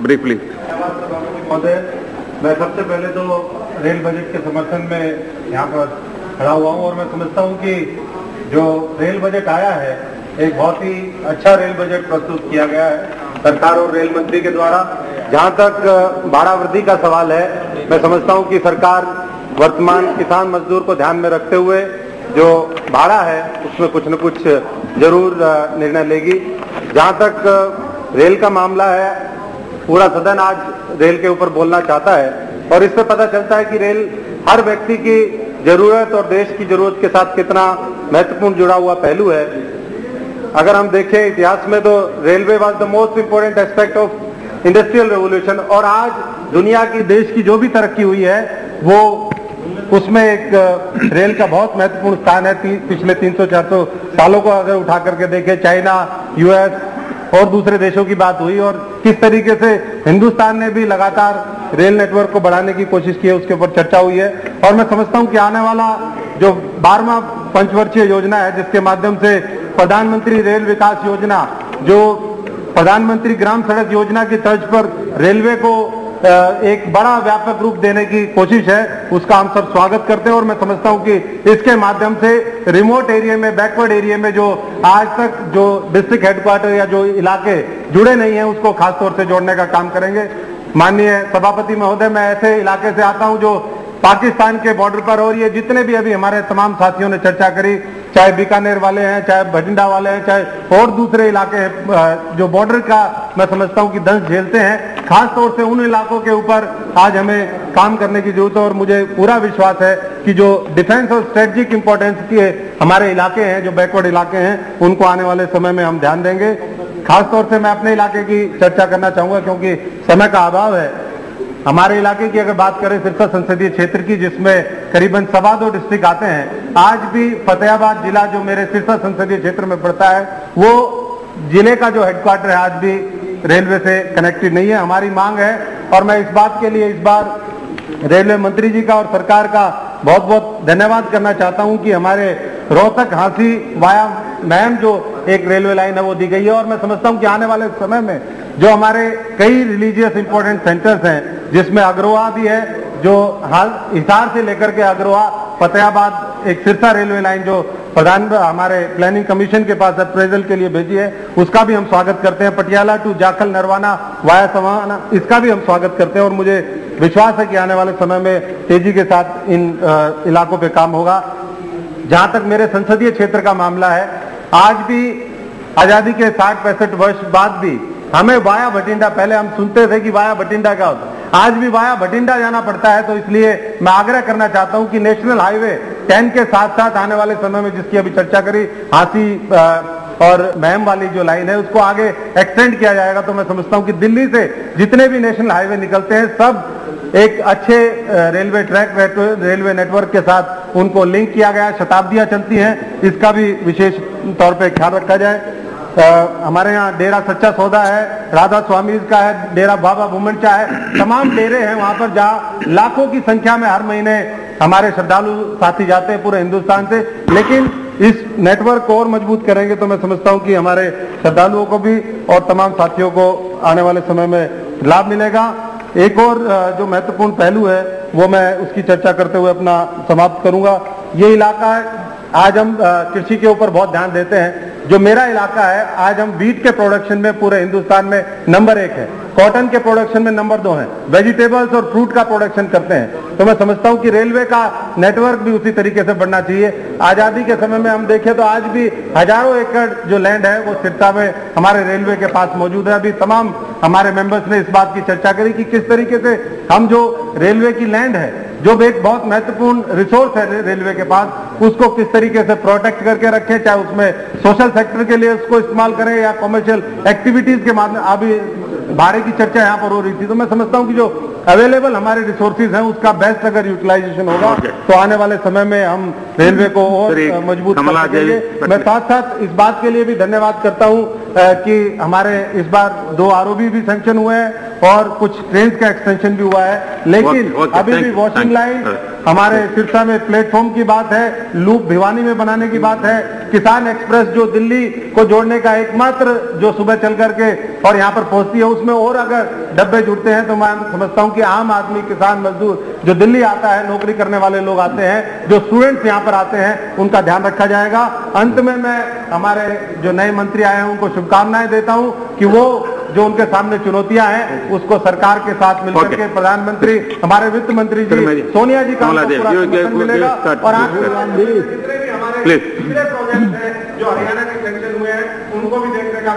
Briefly. मैं सबसे पहले तो रेल बजट के समर्थन में यहाँ पर खड़ा हुआ हूँ और मैं समझता हूँ कि जो रेल बजट आया है एक बहुत ही अच्छा रेल बजट प्रस्तुत किया गया है सरकार और रेल मंत्री के द्वारा। जहाँ तक भाड़ा वृद्धि का सवाल है, मैं समझता हूँ कि सरकार वर्तमान किसान मजदूर को ध्यान में रखते हुए जो भाड़ा है उसमें कुछ न कुछ जरूर निर्णय लेगी। जहाँ तक रेल का मामला है, पूरा सदन आज रेल के ऊपर बोलना चाहता है और इससे पता चलता है कि रेल हर व्यक्ति की जरूरत और देश की जरूरत के साथ कितना महत्वपूर्ण जुड़ा हुआ पहलू है। अगर हम देखें इतिहास में तो railway was the most important aspect of industrial revolution और आज दुनिया की देश की जो भी तरक्की हुई है वो उसमें एक रेल का बहुत महत्वपूर्ण स्थान है। पिछले 300-400 सालों को अगर उठा करके देखें, चाइना, यूएस और दूसरे देशों की बात हुई और किस तरीके से हिंदुस्तान ने भी लगातार रेल नेटवर्क को बढ़ाने की कोशिश की है, उसके ऊपर चर्चा हुई है। और मैं समझता हूं कि आने वाला जो 12वां पंचवर्षीय योजना है जिसके माध्यम से प्रधानमंत्री रेल विकास योजना, जो प्रधानमंत्री ग्राम सड़क योजना की तर्ज पर रेलवे को एक बड़ा व्यापक रूप देने की कोशिश है, उसका हम सब स्वागत करते हैं। और मैं समझता हूं कि इसके माध्यम से रिमोट एरिया में, बैकवर्ड एरिया में जो आज तक जो डिस्ट्रिक्ट हेडक्वार्टर या जो इलाके जुड़े नहीं हैं उसको खास तौर से जोड़ने का काम करेंगे। माननीय सभापति महोदय, मैं ऐसे इलाके से आता हूं जो पाकिस्तान के बॉर्डर पर, और ये जितने भी अभी हमारे तमाम साथियों ने चर्चा करी, चाहे बीकानेर वाले हैं, चाहे भटिंडा वाले हैं, चाहे और दूसरे इलाके हैं जो बॉर्डर का मैं समझता हूं कि दंश झेलते हैं, खास तौर से उन इलाकों के ऊपर आज हमें काम करने की जरूरत है। और मुझे पूरा विश्वास है कि जो डिफेंस और स्ट्रेटेजिक इंपॉर्टेंस के हमारे इलाके हैं, जो बैकवर्ड इलाके हैं, उनको आने वाले समय में हम ध्यान देंगे। खास तौर से मैं अपने इलाके की चर्चा करना चाहूंगा क्योंकि समय का अभाव है। हमारे इलाके की अगर बात करें, सिरसा संसदीय क्षेत्र की, जिसमें करीबन 2.25 डिस्ट्रिक्ट आते हैं, आज भी फतेहाबाद जिला जो मेरे सिरसा संसदीय क्षेत्र में पड़ता है वो जिले का जो हेडक्वार्टर है आज भी रेलवे से कनेक्टेड नहीं है। हमारी मांग है और मैं इस बात के लिए इस बार रेलवे मंत्री जी का और सरकार का बहुत बहुत धन्यवाद करना चाहता हूं कि हमारे रोहतक हांसी वाया मैम जो एक रेलवे लाइन है वो दी गई है। और मैं समझता हूं कि आने वाले समय में जो हमारे कई रिलीजियस इंपॉर्टेंट सेंटर्स हैं, जिसमें अग्रोहा भी है, जो हाल हिसार से लेकर के अग्रोहा फतेहाबाद एक सिरसा रेलवे लाइन जो प्रधान हमारे प्लानिंग कमीशन के पास अप्रेजल के लिए भेजी है, उसका भी हम स्वागत करते हैं। पटियाला टू जाखल नरवाना वाया सवाना, इसका भी हम स्वागत करते हैं और मुझे विश्वास है कि आने वाले समय में तेजी के साथ इन इलाकों पे काम होगा। जहां तक मेरे संसदीय क्षेत्र का मामला है, आज भी आजादी के 60-65 वर्ष बाद भी हमें वाया भटिंडा, पहले हम सुनते थे कि वाया भटिंडा क्या होता है, आज भी वाया भटिंडा जाना पड़ता है। तो इसलिए मैं आग्रह करना चाहता हूं कि नेशनल हाईवे 10 के साथ साथ आने वाले समय में, जिसकी अभी चर्चा करी, हांसी और महम वाली जो लाइन है उसको आगे एक्सटेंड किया जाएगा। तो मैं समझता हूं कि दिल्ली से जितने भी नेशनल हाईवे निकलते हैं सब एक अच्छे रेलवे ट्रैक, रेलवे नेटवर्क के साथ उनको लिंक किया गया। शताब्दियां चलती हैं, इसका भी विशेष तौर पर ख्याल रखा जाए। हमारे यहाँ डेरा सच्चा सौदा है, राधा स्वामी का है, डेरा बाबा भूमनचा है, तमाम डेरे हैं वहां पर जहाँ लाखों की संख्या में हर महीने हमारे श्रद्धालु साथी जाते हैं पूरे हिंदुस्तान से। लेकिन इस नेटवर्क को और मजबूत करेंगे तो मैं समझता हूं कि हमारे श्रद्धालुओं को भी और तमाम साथियों को आने वाले समय में लाभ मिलेगा। एक और जो महत्वपूर्ण पहलू है वो मैं उसकी चर्चा करते हुए अपना समाप्त करूंगा। ये इलाका आज हम कृषि के ऊपर बहुत ध्यान देते हैं। जो मेरा इलाका है, आज हम वीट के प्रोडक्शन में पूरे हिंदुस्तान में नंबर 1 है, कॉटन के प्रोडक्शन में नंबर 2 है, वेजिटेबल्स और फ्रूट का प्रोडक्शन करते हैं। तो मैं समझता हूं कि रेलवे का नेटवर्क भी उसी तरीके से बढ़ना चाहिए। आजादी के समय में हम देखें तो आज भी हजारों एकड़ जो लैंड है वो सिरसा में हमारे रेलवे के पास मौजूद है। अभी तमाम हमारे मेंबर्स ने इस बात की चर्चा करी कि किस तरीके से हम जो रेलवे की लैंड है, जो एक बहुत महत्वपूर्ण रिसोर्स है रेलवे के पास, उसको किस तरीके से प्रोटेक्ट करके रखें, चाहे उसमें सोशल सेक्टर के लिए उसको इस्तेमाल करें या कमर्शियल एक्टिविटीज के माध्यम। अभी भाड़े की चर्चा यहाँ पर हो रही थी, तो मैं समझता हूँ कि जो अवेलेबल हमारे रिसोर्सेज हैं उसका बेस्ट अगर यूटिलाइजेशन होगा तो आने वाले समय में हम रेलवे को और मजबूत कर सकेंगे। मैं साथ साथ इस बात के लिए भी धन्यवाद करता हूं कि हमारे इस बार 2 आरओबी भी सैंक्शन हुए हैं और कुछ ट्रेन का एक्सटेंशन भी हुआ है, लेकिन अभी भी वॉशिंग लाइन हमारे सिरसा में प्लेटफॉर्म की बात है, लूप भिवानी में बनाने की बात है, किसान एक्सप्रेस जो दिल्ली को जोड़ने का एकमात्र जो सुबह चल करके और यहाँ पर पहुंचती है, उसमें और अगर डब्बे जुड़ते हैं तो मैं समझता हूं कि आम आदमी, किसान, मजदूर जो दिल्ली आता है, नौकरी करने वाले लोग आते हैं, जो स्टूडेंट्स यहाँ पर आते हैं, उनका ध्यान रखा जाएगा। अंत में मैं हमारे जो नए मंत्री आए हैं उनको शुभकामनाएं देता हूं कि वो जो उनके सामने चुनौतियां हैं उसको सरकार के साथ मिलकर के प्रधानमंत्री, हमारे वित्त मंत्री जी सोनिया जी का पूरा समर्थन मिलेगा और जितने भी हमारे पिछले प्रोजेक्ट हैं जो हरियाणा के सैंक्शन हुए हैं उनको भी देखने का